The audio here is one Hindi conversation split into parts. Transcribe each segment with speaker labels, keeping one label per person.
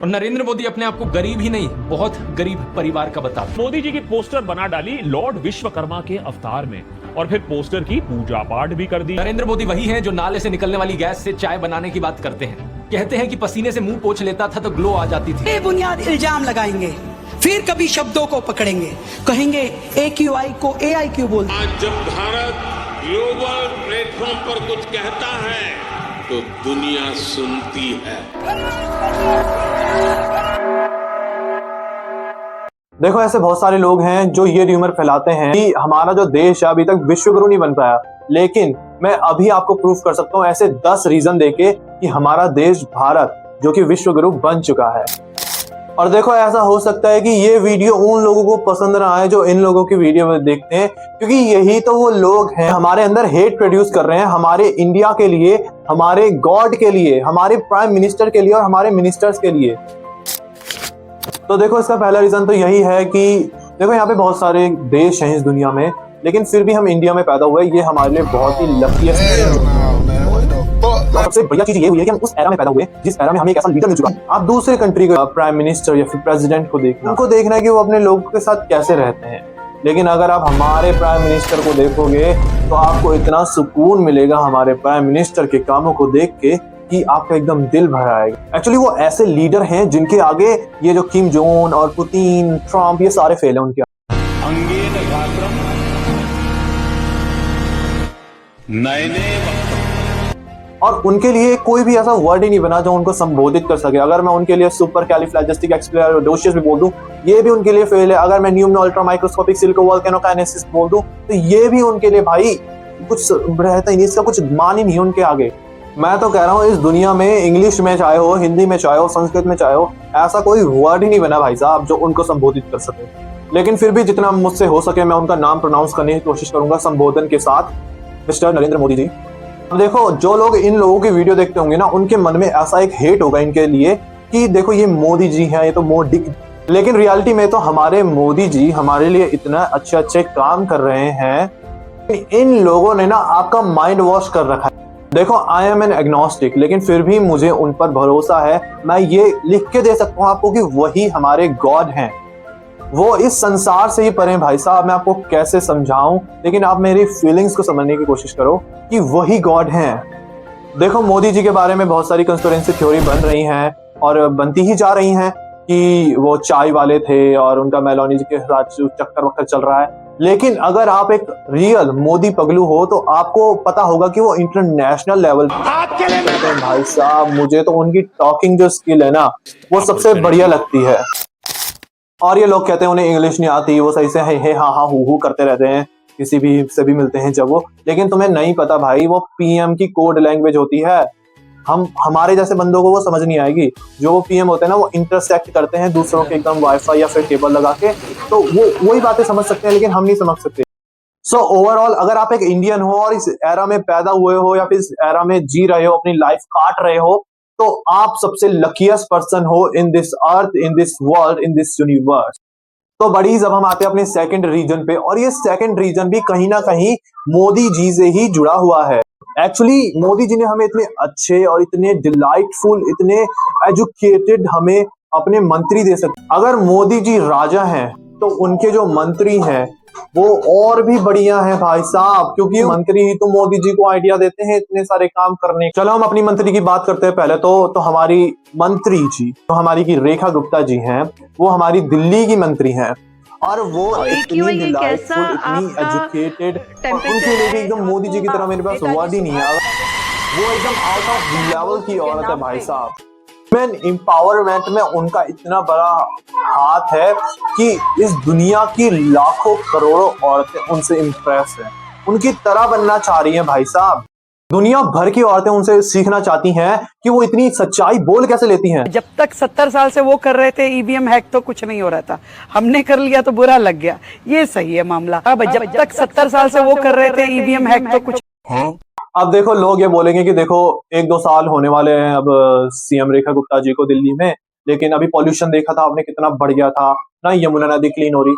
Speaker 1: और नरेंद्र मोदी अपने आप को गरीब ही नहीं, बहुत गरीब परिवार का बताते।
Speaker 2: मोदी जी की पोस्टर बना डाली लॉर्ड विश्वकर्मा के अवतार में और फिर पोस्टर की पूजा पाठ भी कर दी।
Speaker 1: नरेंद्र मोदी वही हैं जो नाले से निकलने वाली गैस से चाय बनाने की बात करते हैं। कहते हैं कि पसीने से मुंह पोंछ लेता था तो ग्लो आ जाती थी।
Speaker 3: बेबुनियाद इल्जाम लगाएंगे, फिर कभी शब्दों को पकड़ेंगे, कहेंगे AQI को AIQ बोलते।
Speaker 4: आज जब भारत ग्लोबल प्लेटफॉर्म पर कुछ कहता है तो दुनिया सुनती है।
Speaker 5: देखो, ऐसे बहुत सारे लोग हैं जो ये र्यूमर फैलाते हैं कि हमारा जो देश है अभी तक विश्वगुरु नहीं बन पाया, लेकिन मैं अभी आपको प्रूफ कर सकता हूँ ऐसे 10 रीजन देके कि हमारा देश भारत जो कि विश्वगुरु बन चुका है। और देखो, ऐसा हो सकता है कि ये वीडियो उन लोगों को पसंद ना आए जो इन लोगों की वीडियो देखते हैं, क्योंकि यही तो वो लोग हैं हमारे अंदर हेट प्रोड्यूस कर रहे हैं हमारे इंडिया के लिए, हमारे गॉड के लिए, हमारे प्राइम मिनिस्टर के लिए और हमारे मिनिस्टर्स के लिए। तो देखो, इसका पहला रीजन तो यही है कि देखो, यहाँ पे बहुत सारे देश हैं इस दुनिया में, लेकिन फिर भी हम इंडिया में पैदा हुए, ये हमारे लिए बहुत ही लकीएस्ट है। सबसे बढ़िया चीज ये हुई है कि हम उस एरा में पैदा हुए जिस एरा में हमें एक ऐसा लीडर मिल चुका है। आप दूसरे कंट्री का प्राइम मिनिस्टर या फिर प्रेसिडेंट को देखना, उनको देखना है कि वो अपने लोगों के साथ कैसे रहते हैं, लेकिन अगर आप हमारे प्राइम मिनिस्टर को देखोगे तो आपको इतना सुकून मिलेगा हमारे प्राइम मिनिस्टर के कामों को देख के कि आपका एकदम दिल भर आएगा। एक्चुअली वो ऐसे लीडर हैं जिनके आगे ये जो किम जोंग और पुतिन, ट्रम्प, ये सारे फेल हैं उनके।
Speaker 4: अंगेन गात्रम नयने
Speaker 5: और उनके लिए कोई भी ऐसा वर्ड ही नहीं बना जो उनको संबोधित कर सके। अगर मैं उनके लिए सुपर कैलिफ्रैजिस्टिक एक्सप्लोसिव भी बोल दूं, ये भी उनके लिए फेल है। अगर मैं न्यूमन अल्ट्रा माइक्रोस्कोपिक सिलिको वोल्केनोकाइनेसिस बोल दूं, तो ये भी उनके लिए भाई कुछ रहता ही नहीं, इसका कुछ मान ही नहीं उनके आगे। मैं तो कह रहा हूँ इस दुनिया में इंग्लिश में चाहे हो, हिंदी में चाहे हो, संस्कृत में चाहे हो, ऐसा कोई वर्ड ही नहीं बना भाई साहब जो उनको संबोधित कर सके। लेकिन फिर भी जितना मुझसे हो सके मैं उनका नाम प्रोनाउंस करने की कोशिश करूंगा संबोधन के साथ, मिस्टर नरेंद्र मोदी जी। अब देखो, जो लोग इन लोगों की वीडियो देखते होंगे ना, उनके मन में ऐसा एक हेट होगा इनके लिए कि देखो ये मोदी जी हैं, ये तो मोदी। लेकिन रियलिटी में तो हमारे मोदी जी हमारे लिए इतना अच्छे अच्छे काम कर रहे हैं, इन लोगों ने ना आपका माइंड वॉश कर रखा है। देखो, आई एम एन एग्नोस्टिक, लेकिन फिर भी मुझे उन पर भरोसा है। मैं ये लिख के दे सकता हूँ आपको कि वही हमारे गॉड हैं, वो इस संसार से ही परे। भाई साहब, मैं आपको कैसे समझाऊं, लेकिन आप मेरी फीलिंग्स को समझने की कोशिश करो कि वही गॉड हैं। देखो, मोदी जी के बारे में बहुत सारी कंस्पिरेसी थ्योरी बन रही हैं और बनती ही जा रही हैं कि वो चाय वाले थे और उनका मेलोनी जी के साथ चक्कर वक्कर चल रहा है। लेकिन अगर आप एक रियल मोदी पगलू हो तो आपको पता होगा कि वो इंटरनेशनल लेवल पे भाई साहब, मुझे तो उनकी टॉकिंग जो स्किल है ना, वो सबसे बढ़िया लगती है। और ये लोग कहते हैं उन्हें इंग्लिश नहीं आती, वो सही से हे हाँ हाँ हु करते रहते हैं किसी भी से भी मिलते हैं जब वो। लेकिन तुम्हें नहीं पता भाई, वो पीएम की कोड लैंग्वेज होती है। हमारे जैसे बंदों को वो समझ नहीं आएगी। जो वो पीएम होते हैं ना, वो इंटरसेक्ट करते हैं दूसरों के एकदम वाईफाई या फिर केबल लगा के, तो वो वही बातें समझ सकते हैं, लेकिन हम नहीं समझ सकते। सो ओवरऑल, अगर आप एक इंडियन हो और इस एरा में पैदा हुए हो या फिर इस एरा में जी रहे हो, अपनी लाइफ काट रहे हो, तो आप सबसे लकीएस्ट पर्सन हो in this earth, in this world, in this universe. तो बड़ीज, अब हम आते हैं अपने सेकंड रीजन पे, और ये सेकंड रीजन भी कहीं ना कहीं मोदी जी से ही जुड़ा हुआ है। एक्चुअली मोदी जी ने हमें इतने अच्छे और इतने डिलाइटफुल, इतने एजुकेटेड हमें अपने मंत्री दे सकते। अगर मोदी जी राजा हैं तो उनके जो मंत्री हैं वो और भी बढ़िया है भाई साहब, क्योंकि मंत्री ही तो मोदी जी को आइडिया देते हैं इतने सारे काम करने। चलो हम अपनी मंत्री की बात करते हैं पहले तो हमारी मंत्री जी, तो हमारी की रेखा गुप्ता जी हैं, वो हमारी दिल्ली की मंत्री हैं, और वो इतनी डिलाइटफुल, इतनी एजुकेटेड, और उनके लिए भी एकदम मोदी जी की तरह मेरे पास वर्ड ही नहीं है। वो एकदम आउट ऑफ लेवल की औरत है भाई साहब। वुमेन एम्पावरमेंट में उनका इतना बड़ा हाथ है कि इस दुनिया की लाखों करोड़ों औरतें उनसे इम्प्रेस हैं, उनकी तरह बनना चाह रही हैं भाई साहब। दुनिया भर की औरतें उनसे सीखना चाहती हैं कि वो इतनी सच्चाई बोल कैसे लेती हैं।
Speaker 3: जब तक 70 साल से वो कर रहे थे ईवीएम हैक तो कुछ नहीं हो रहा था, हमने कर लिया तो बुरा लग गया, ये सही है मामला। अब जब तक 70 साल से वो कर रहे थे ईवीएम हैक तो कुछ।
Speaker 5: अब देखो, लोग ये बोलेंगे कि देखो 1-2 साल होने वाले हैं अब सीएम रेखा गुप्ता जी को दिल्ली में, लेकिन अभी पॉल्यूशन देखा था आपने कितना बढ़ गया था ना, यमुना नदी क्लीन हो रही।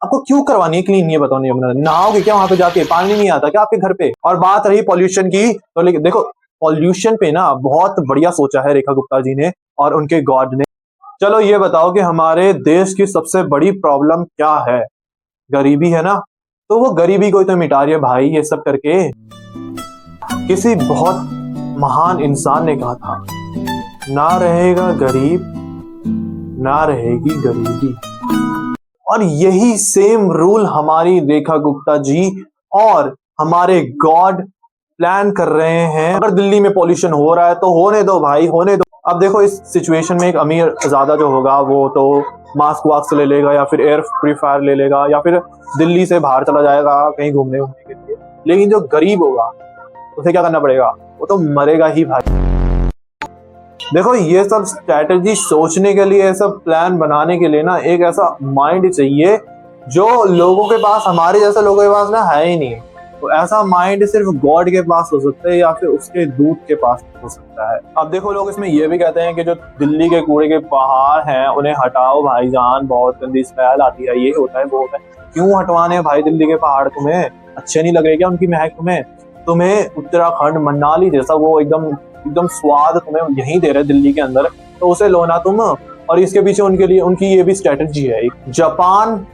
Speaker 5: आपको क्यों करवानी है क्लीन, ये बताओ। यमुना नदी नहाओगे क्या वहां पे जाके? पानी नहीं आता क्या आपके घर पे? और बात रही पॉल्यूशन की, तो लेकिन देखो पॉल्यूशन पे ना बहुत बढ़िया सोचा है रेखा गुप्ता जी ने और उनके गॉड ने। चलो ये बताओ कि हमारे देश की सबसे बड़ी प्रॉब्लम क्या है? गरीबी है ना? तो वो गरीबी को ही तो मिटा रही है भाई ये सब करके। किसी बहुत महान इंसान ने कहा था, ना रहेगा गरीब ना रहेगी गरीबी। और यही सेम रूल हमारी रेखा गुप्ता जी और हमारे गॉड प्लान कर रहे हैं। अगर दिल्ली में पॉल्यूशन हो रहा है तो होने दो भाई, होने दो। अब देखो इस सिचुएशन में एक अमीर ज्यादा जो होगा वो तो मास्क वास्क ले लेगा या फिर एयर प्यूरीफायर ले लेगा या फिर दिल्ली से बाहर चला जाएगा कहीं घूमने के लिए। लेकिन जो गरीब होगा उसे क्या करना पड़ेगा? वो तो मरेगा ही भाई। देखो ये सब स्ट्रैटेजी सोचने के लिए, ये सब प्लान बनाने के लिए ना एक ऐसा माइंड चाहिए जो लोगों के पास, हमारे जैसे लोगों के पास ना है ही नहीं। तो ऐसा माइंड सिर्फ गॉड के पास हो सकता है या फिर उसके दूत के पास हो सकता है। अब देखो लोग इसमें ये भी कहते हैं कि जो दिल्ली के कूड़े के पहाड़ हैं उन्हें हटाओ भाईजान, बहुत गंदी स्मेल आती है, ये होता है वो होता है। क्यों हटवाने भाई दिल्ली के पहाड़? तुम्हें अच्छे नहीं लग रहे क्या उनकी महक? तुम्हें उत्तराखंड मनाली जैसा वो एकदम स्वाद तुम्हें यहीं दे रहे दिल्ली के अंदर, तो उसे लो ना तुम। और इसके पीछे उनकी ये भी स्ट्रेटजी है। जापान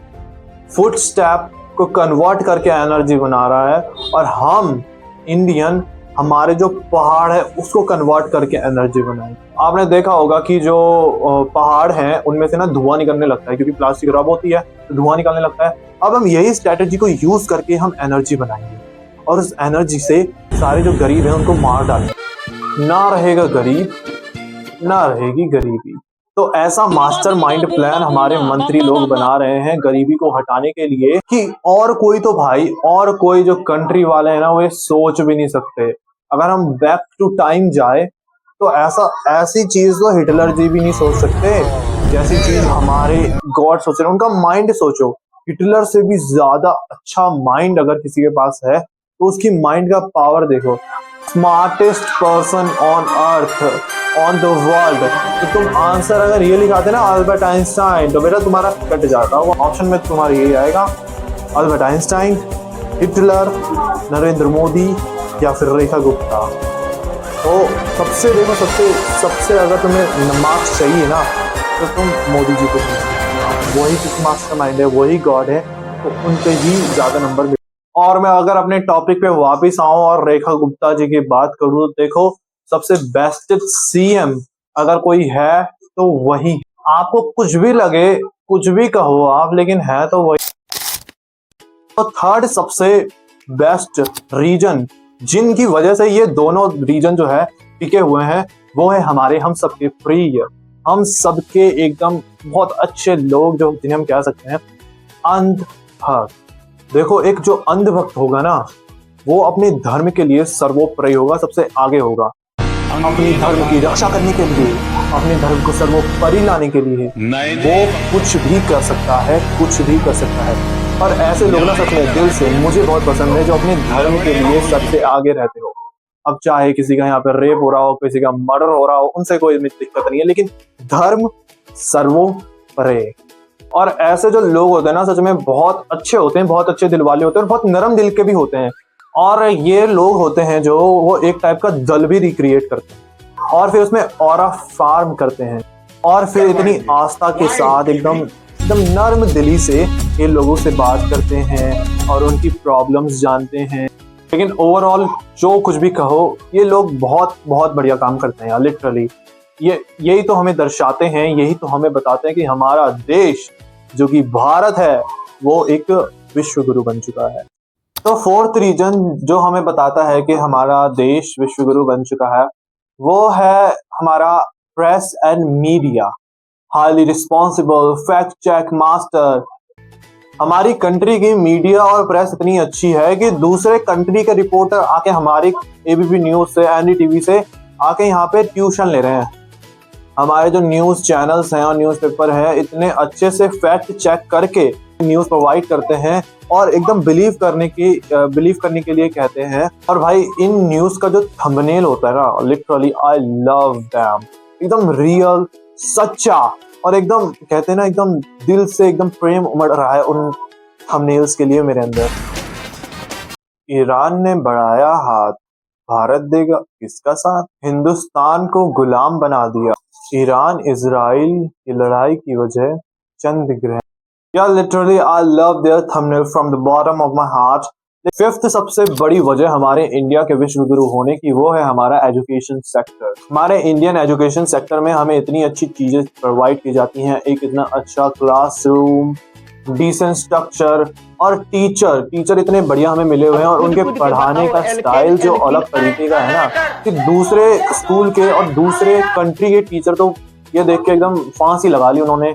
Speaker 5: फुटस्टेप को कन्वर्ट करके एनर्जी बना रहा है और हम इंडियन हमारे जो पहाड़ है उसको कन्वर्ट करके एनर्जी बनाए। आपने देखा होगा कि जो पहाड़ हैं उनमें से ना धुआं निकलने लगता है क्योंकि प्लास्टिक रब होती है तो धुआं निकलने लगता है। अब हम यही स्ट्रेटजी को यूज करके हम एनर्जी बनाएंगे और उस एनर्जी से सारे जो गरीब हैं उनको मार डालेंगे। ना रहेगा गरीब ना रहेगी गरीबी। तो ऐसा मास्टर माइंड प्लान हमारे मंत्री लोग बना रहे हैं गरीबी को हटाने के लिए कि और कोई तो भाई, और कोई जो कंट्री वाले हैं ना वो ये सोच भी नहीं सकते। अगर हम बैक टू टाइम जाए तो ऐसी चीज तो हिटलर जी भी नहीं सोच सकते जैसी चीज हमारे गॉड सोच रहे हैं। उनका माइंड सोचो, हिटलर से भी ज्यादा अच्छा माइंड अगर किसी के पास है तो उसकी माइंड का पावर देखो। Smartest person on earth on the world. तो तुम आंसर अगर ये लिखाते ना अल्बर्ट आइंस्टाइन तो बेटा तुम्हारा कट जाता। वो ऑप्शन में तुम्हारा यही आएगा, Albert Einstein, Hitler, Narendra Modi या फिर रेखा गुप्ता। तो सबसे अगर तुम्हें मार्क्स चाहिए ना तो तुम मोदी जी को पूछो, वही कुछ मास्टर माइंड है, वही गॉड है, तो उनके ही ज्यादा नंबर मिले। और मैं अगर अपने टॉपिक पे वापस आऊं और रेखा गुप्ता जी की बात करूं तो देखो सबसे बेस्ट सीएम अगर कोई है तो वही। आपको कुछ भी लगे, कुछ भी कहो आप, लेकिन है तो वही। तो थर्ड सबसे बेस्ट रीजन जिनकी वजह से ये दोनों रीजन जो है टिके हुए हैं वो है हमारे हम सबके प्रिय, हम सबके एकदम बहुत अच्छे लोग जो जिन्हें हम कह सकते हैं अंधभक्त। देखो एक जो अंधभक्त होगा ना वो अपने धर्म के लिए सर्वोपरि होगा, सबसे आगे होगा, अपने धर्म की रक्षा करने के लिए, अपने धर्म को सर्वोपरि लाने के लिए वो कुछ भी कर सकता है, कुछ भी कर सकता है। और ऐसे लोग ना सच में दिल से मुझे बहुत पसंद है जो अपने धर्म के लिए सबसे आगे रहते हो। अब चाहे किसी का यहाँ पे रेप हो रहा हो, किसी का मर्डर हो रहा हो, उनसे कोई दिक्कत नहीं है, लेकिन धर्म सर्वोपरि। और ऐसे जो लोग होते हैं ना सच में बहुत अच्छे होते हैं, बहुत अच्छे दिल वाले होते हैं और बहुत नरम दिल के भी होते हैं। और ये लोग होते हैं जो वो एक टाइप का दल भी रिक्रिएट करते हैं और फिर उसमें ऑरा फार्म करते हैं और फिर इतनी आस्था के साथ एकदम नर्म दिली से ये लोगों से बात करते हैं और उनकी प्रॉब्लम्स जानते हैं। लेकिन ओवरऑल जो कुछ भी कहो ये लोग बहुत बहुत बढ़िया काम करते हैं यार, लिटरली। यही तो हमें दर्शाते हैं, यही तो हमें बताते हैं कि हमारा देश जो कि भारत है वो एक विश्व गुरु बन चुका है। तो फोर्थ रीजन जो हमें बताता है कि हमारा देश विश्व गुरु बन चुका है वो है हमारा press and media, highly responsible fact check master. हमारी कंट्री की मीडिया और प्रेस इतनी अच्छी है कि दूसरे कंट्री के रिपोर्टर आके हमारी एबीपी न्यूज से, एनडीटीवी से आके यहाँ पे ट्यूशन ले रहे हैं। हमारे जो न्यूज चैनल्स हैं और न्यूज़पेपर हैं इतने अच्छे से फैक्ट चेक करके न्यूज प्रोवाइड करते हैं और एकदम बिलीव करने के लिए कहते हैं। और भाई इन न्यूज का जो थंबनेल होता है ना, लिटरली आई लव दैम, एकदम रियल, सच्चा और एकदम कहते हैं ना एकदम दिल से एकदम प्रेम उमड़ रहा है उन थंबनेल्स के लिए मेरे अंदर। ईरान ने बढ़ाया हाथ, भारत देगा किसका साथ? हिंदुस्तान को गुलाम बना दिया, ईरान इजराइल की लड़ाई की वजह चंद ग्रह। यार literally I love their thumbnail from the bottom of my heart. Fifth सबसे बड़ी वजह हमारे इंडिया के विश्व गुरु होने की वो है हमारा एजुकेशन सेक्टर। हमारे इंडियन एजुकेशन सेक्टर में हमें इतनी अच्छी चीजें प्रोवाइड की जाती हैं, एक इतना अच्छा क्लासरूम, डिसेंट स्ट्रक्चर और टीचर इतने बढ़िया हमें मिले हुए हैं और उनके पढ़ाने का स्टाइल जो अलग तरीके का है ना कि दूसरे स्कूल के और दूसरे कंट्री के टीचर तो ये देख के एकदम फांसी लगा ली उन्होंने,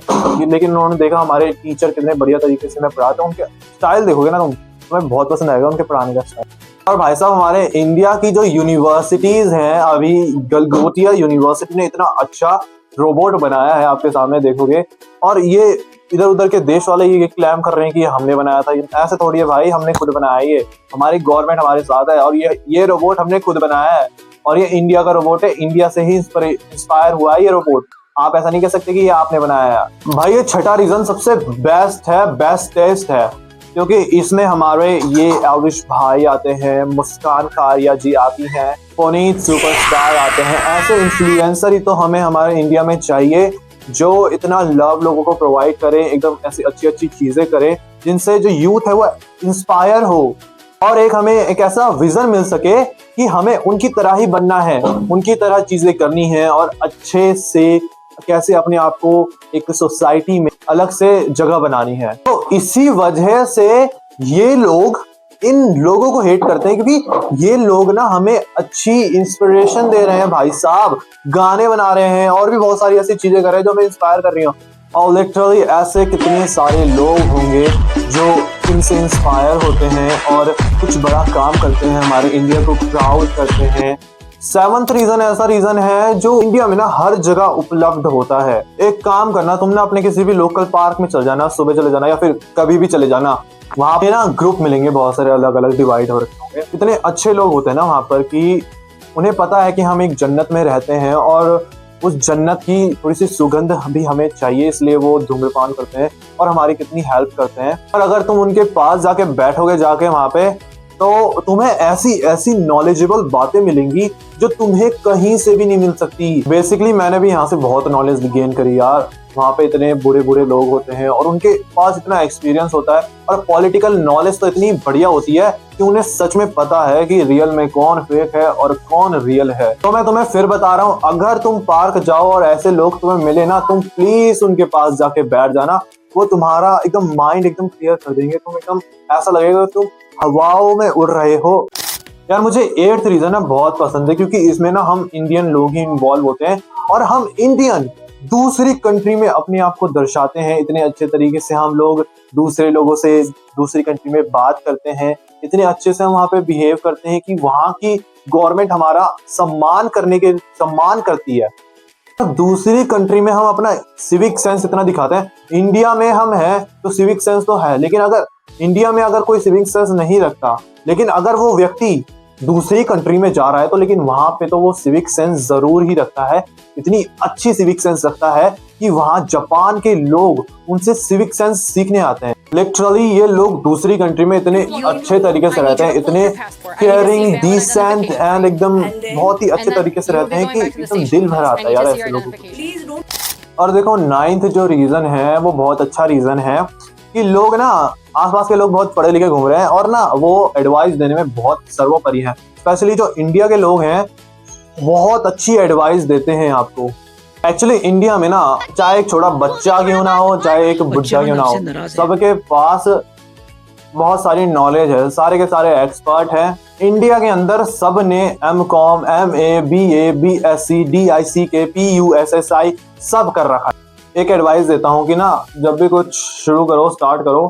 Speaker 5: लेकिन उन्होंने देखा हमारे टीचर कितने बढ़िया तरीके से मैं पढ़ाता हूँ। उनके स्टाइल देखोगे ना तुम्हें बहुत पसंद आएगा उनके पढ़ाने का स्टाइल। और भाई साहब हमारे इंडिया की जो यूनिवर्सिटीज हैं, अभी गलगोटिया यूनिवर्सिटी ने इतना अच्छा रोबोट बनाया है, आपके सामने देखोगे, और ये इधर उधर के देश वाले ये क्लेम कर रहे हैं कि हमने बनाया था। ऐसे थोड़ी है भाई, हमने खुद बनाया है, ये हमारी गवर्नमेंट हमारे साथ है और ये रोबोट हमने खुद बनाया है और ये इंडिया का रोबोट है, इंडिया से ही इंस्पायर हुआ है ये रोबोट। आप ऐसा नहीं कह सकते कि ये आपने बनाया है। भाई ये छठा रीजन सबसे बेस्टेस्ट है क्योंकि इसमें हमारे ये एल्विश भाई आते हैं, मुस्कान कारिया जी आती हैं, पुनीत सुपरस्टार आते हैं। ऐसे इन्फ्लुएंसर ही तो हमें हमारे इंडिया में चाहिए जो इतना लव लोगों को प्रोवाइड करे, एकदम ऐसी अच्छी चीजें करे जिनसे जो यूथ है वो इंस्पायर हो और एक हमें एक ऐसा विजन मिल सके कि हमें उनकी तरह ही बनना है, उनकी तरह चीजें करनी है और अच्छे से कैसे अपने आप को एक सोसाइटी में अलग से जगह बनानी है। तो इसी वजह से ये लोग इन लोगों को हेट करते हैं क्योंकि ये लोग ना हमें अच्छी इंस्पिरेशन दे रहे हैं भाई साहब, गाने बना रहे हैं और भी बहुत सारी ऐसी चीजें कर रहे हैं जो हमें इंस्पायर कर रही हो। और लिटरली ऐसे कितने सारे लोग होंगे जो इनसे इंस्पायर होते हैं और कुछ बड़ा काम करते हैं, हमारे इंडिया को प्राउड करते हैं। सेवंथ रीजन ऐसा रीजन है जो इंडिया में ना हर जगह उपलब्ध होता है। एक काम करना, तुम ना अपने किसी भी लोकल पार्क में चल जाना, सुबह चले जाना या फिर कभी भी चले जाना, वहां पे ना ग्रुप मिलेंगे बहुत सारे अलग अलग डिवाइड हो रखे होंगे। इतने अच्छे लोग होते हैं ना वहां पर कि उन्हें पता है कि हम एक जन्नत में रहते हैं और उस जन्नत की थोड़ी सी सुगंध भी हमें चाहिए, इसलिए वो धूम्रपान करते हैं और हमारी कितनी हेल्प करते हैं। और अगर तुम उनके पास जाके बैठोगे जाके वहां पे, तो तुम्हें ऐसी नॉलेजेबल बातें मिलेंगी जो तुम्हें कहीं से भी नहीं मिल सकती। बेसिकली मैंने भी यहाँ से बहुत नॉलेज गेन करी यार। वहाँ पे इतने बुरे लोग होते हैं और उनके पास इतना एक्सपीरियंस होता है और पॉलिटिकल नॉलेज तो इतनी बढ़िया होती है कि उन्हें सच में पता है कि रियल में कौन फेक है और कौन रियल है। तो मैं तुम्हें फिर बता रहा हूँ, अगर तुम पार्क जाओ और ऐसे लोग तुम्हें मिले ना, तुम प्लीज उनके पास जाके बैठ जाना। वो तुम्हारा एकदम माइंड एकदम क्लियर कर देंगे, तुम एकदम ऐसा लगेगा तुम हवाओं में उड़ रहे हो। यार मुझे 8th रीजन ना बहुत पसंद है क्योंकि इसमें ना हम इंडियन लोग ही इन्वॉल्व होते हैं और हम इंडियन दूसरी कंट्री में अपने आप को दर्शाते हैं। इतने अच्छे तरीके से हम लोग दूसरे लोगों से दूसरी कंट्री में बात करते हैं, इतने अच्छे से हम वहाँ पे बिहेव करते हैं कि वहाँ की गवर्नमेंट हमारा सम्मान करती है। दूसरी कंट्री में हम अपना सिविक सेंस इतना दिखाते हैं। इंडिया में हम हैं तो सिविक सेंस तो है, लेकिन अगर इंडिया में अगर कोई सिविक सेंस नहीं रखता, लेकिन अगर वो व्यक्ति दूसरी कंट्री में जा रहा है तो लेकिन वहां पे तो वो सिविक सेंस जरूर ही रखता है। इतनी अच्छी सिविक सेंस रखता है कि वहां जापान के लोग उनसे सिविक सेंस सीखने आते हैं। लिटरली ये लोग दूसरी कंट्री में इतने अच्छे तरीके से रहते हैं, इतने केयरिंग, डिसेंट एंड एकदम बहुत ही अच्छे तरीके से रहते हैं कि एकदम दिल भर आता है यार ऐसे लोगों को। और देखो 9th जो रीजन है वो बहुत अच्छा रीजन है कि लोग ना आसपास के लोग बहुत पढ़े लिखे घूम रहे हैं और ना वो एडवाइस देने में बहुत सर्वोपरि हैं। स्पेशली जो इंडिया के लोग हैं बहुत अच्छी एडवाइस देते हैं आपको। एक्चुअली इंडिया में ना चाहे एक छोटा बच्चा क्यों ना हो, चाहे एक बुढ़ा क्यों ना हो, सबके पास बहुत सारी नॉलेज है, सारे के सारे एक्सपर्ट हैं। इंडिया के अंदर सब ने M.Com, MA, BA, BSc, DICK, PUSSI सब कर रखा है। एक एडवाइस देता हूँ कि ना जब भी कुछ शुरू करो, स्टार्ट करो,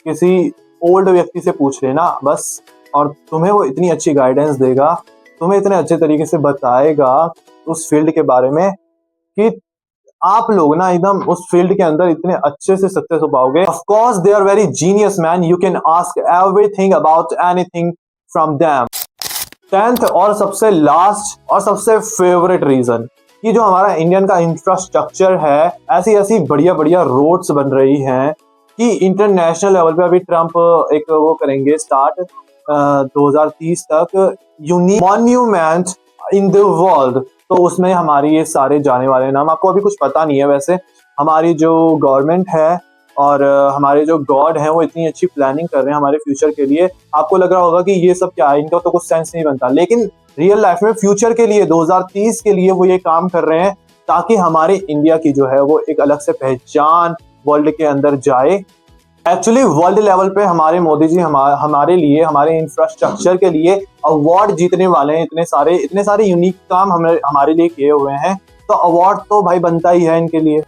Speaker 5: किसी ओल्ड व्यक्ति से पूछ लेना बस, और तुम्हें वो इतनी अच्छी गाइडेंस देगा, तुम्हें इतने अच्छे तरीके से बताएगा उस फील्ड के बारे में कि आप लोग ना एकदम उस फील्ड के अंदर इतने अच्छे से सक्सेस हो पाओगे। Of course they are very genius man, you can ask everything about anything from them. 10th और सबसे लास्ट और सबसे फेवरेट रीजन कि जो हमारा इंडियन का इंफ्रास्ट्रक्चर है, ऐसी बढ़िया रोड्स बन रही हैं कि इंटरनेशनल लेवल पे अभी ट्रम्प एक वो करेंगे स्टार्ट 2030 तक unique monument in the world तो उसमें हमारी ये सारे जाने वाले नाम, आपको अभी कुछ पता नहीं है वैसे, हमारी जो गवर्नमेंट है और हमारे जो गॉड हैं वो इतनी अच्छी प्लानिंग कर रहे हैं हमारे फ्यूचर के लिए। आपको लग रहा होगा कि ये सब क्या है, इनका तो कुछ सेंस नहीं बनता, लेकिन रियल लाइफ में फ्यूचर के लिए 2030 के लिए वो ये काम कर रहे हैं ताकि हमारे इंडिया की जो है वो एक अलग से पहचान वर्ल्ड के अंदर जाए। एक्चुअली वर्ल्ड लेवल पे हमारे मोदी जी हमारे लिए, हमारे इंफ्रास्ट्रक्चर के लिए अवार्ड जीतने वाले हैं। इतने सारे यूनिक काम हमारे लिए किए हुए हैं, तो अवार्ड तो भाई बनता ही है इनके लिए।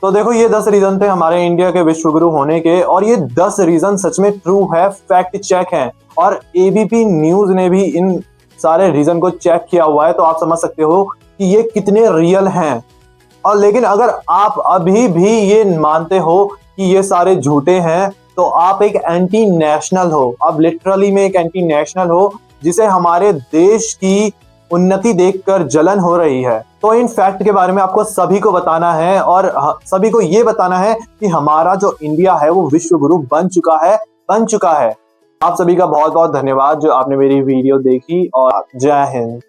Speaker 5: तो देखो, ये 10 रीजन थे हमारे इंडिया के विश्वगुरु होने के, और ये 10 रीजन सच में ट्रू है, फैक्ट चेक है, और एबीपी न्यूज ने भी इन सारे रीजन को चेक किया हुआ है, तो आप समझ सकते हो कि ये कितने रियल हैं। और लेकिन अगर आप अभी भी ये मानते हो कि ये सारे झूठे हैं, तो आप एक एंटी नेशनल हो, आप लिटरली में एक एंटी नेशनल हो, जिसे हमारे देश की उन्नति देखकर जलन हो रही है। तो इन फैक्ट के बारे में आपको सभी को बताना है, और सभी को ये बताना है कि हमारा जो इंडिया है वो विश्व गुरु बन चुका है। आप सभी का बहुत बहुत धन्यवाद जो आपने मेरी वीडियो देखी, और जय हिंद।